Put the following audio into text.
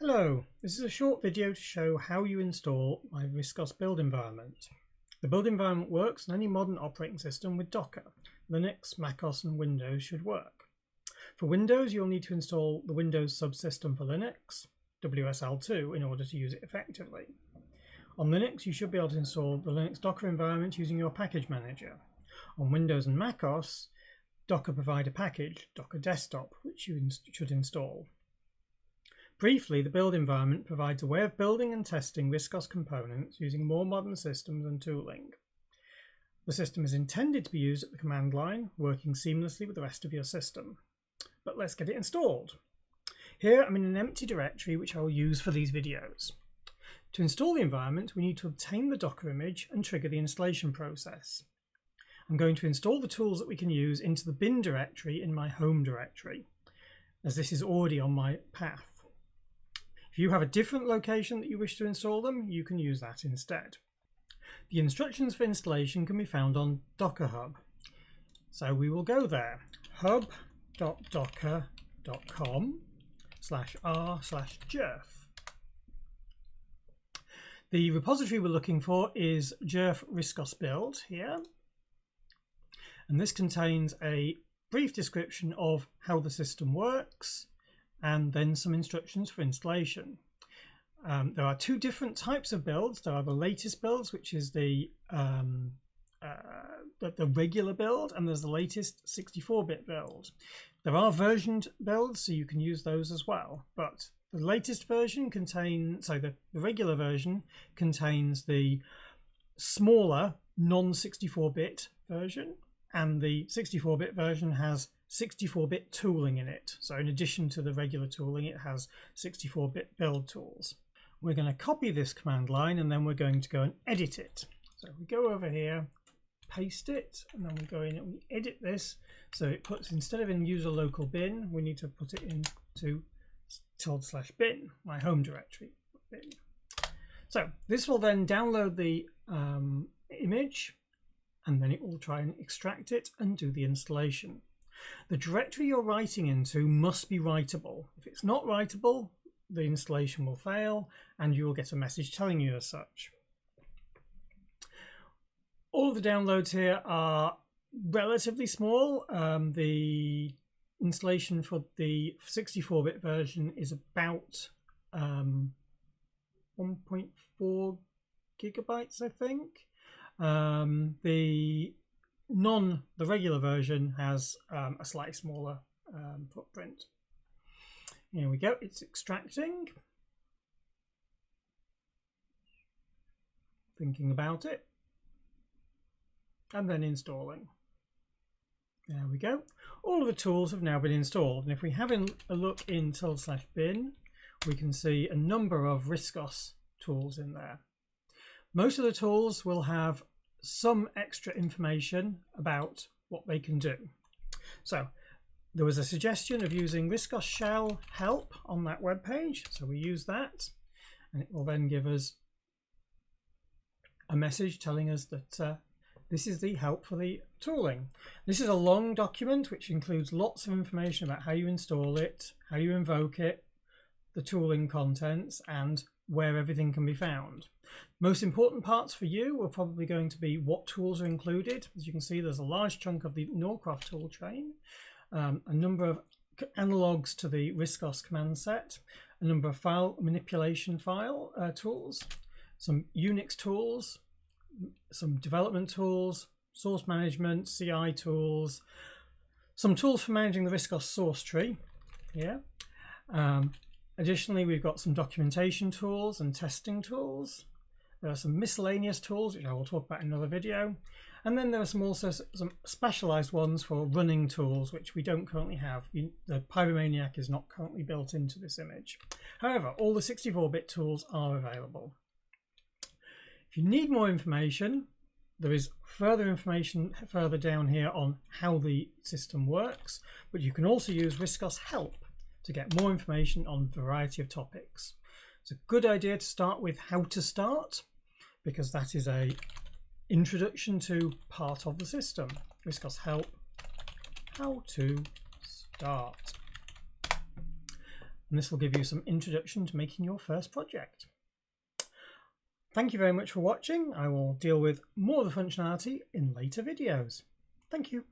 Hello, this is a short video to show how you install my RISC OS Build Environment. The build environment works on any modern operating system with Docker. Linux, macOS and Windows should work. For Windows, you'll need to install the Windows subsystem for Linux, WSL2, in order to use it effectively. On Linux, you should be able to install the Linux Docker environment using your package manager. On Windows and macOS, Docker provide a package, Docker Desktop, which you should install. Briefly, the build environment provides a way of building and testing RISC OS components using more modern systems and tooling. The system is intended to be used at the command line, working seamlessly with the rest of your system. But let's get it installed. Here I'm in an empty directory which I will use for these videos. To install the environment, we need to obtain the Docker image and trigger the installation process. I'm going to install the tools that we can use into the bin directory in my home directory, as this is already on my path. If you have a different location that you wish to install them, you can use that instead. The instructions for installation can be found on Docker Hub. So we will go there, hub.docker.com/r/jerf. The repository we're looking for is jerf RISC OS Build here. And this contains a brief description of how the system works, and then some instructions for installation. There are two different types of builds. There are the latest builds, which is the regular build, and there's the latest 64-bit build. There are versioned builds, so you can use those as well. But the latest version contains, the regular version contains the smaller non-64-bit version, and the 64-bit version has 64-bit tooling in it. So in addition to the regular tooling, it has 64-bit build tools. We're going to copy this command line and then we're going to go and edit it. So we go over here, paste it, and then we go in and we edit this. So it puts, instead of in user local bin, we need to put it into /bin, my home directory bin. So this will then download the image, and then it will try and extract it and do the installation. The directory you're writing into must be writable. If it's not writable, the installation will fail and you will get a message telling you as such. All of the downloads here are relatively small. The installation for the 64-bit version is about 1.4 gigabytes, I think. The regular version has a slightly smaller footprint. Here we go, it's extracting. Thinking about it. And then installing. There we go. All of the tools have now been installed. And if we have a look in /bin, we can see a number of RISC OS tools in there. Most of the tools will have some extra information about what they can do. So there was a suggestion of using RISC OS shell help on that web page, so we use that, and it will then give us a message telling us that this is the help for the tooling. This is a long document which includes lots of information about how you install it, how you invoke it, the tooling contents, and where everything can be found. Most important parts for you are probably going to be what tools are included. As you can see, there's a large chunk of the Norcroft tool chain, a number of analogs to the RISC OS command set, a number of file manipulation tools, some Unix tools, some development tools, source management, CI tools, some tools for managing the RISC OS source tree here. Additionally, we've got some documentation tools and testing tools. There are some miscellaneous tools, which I will talk about in another video. And then there are also some specialized ones for running tools, which we don't currently have. The Pyromaniac is not currently built into this image. However, all the 64-bit tools are available. If you need more information, there is further information further down here on how the system works, but you can also use RISC OS help to get more information on a variety of topics. It's a good idea to start with how to start, because that is an introduction to part of the system. RISC OS help, how to start. and this will give you some introduction to making your first project. Thank you very much for watching. I will deal with more of the functionality in later videos. Thank you.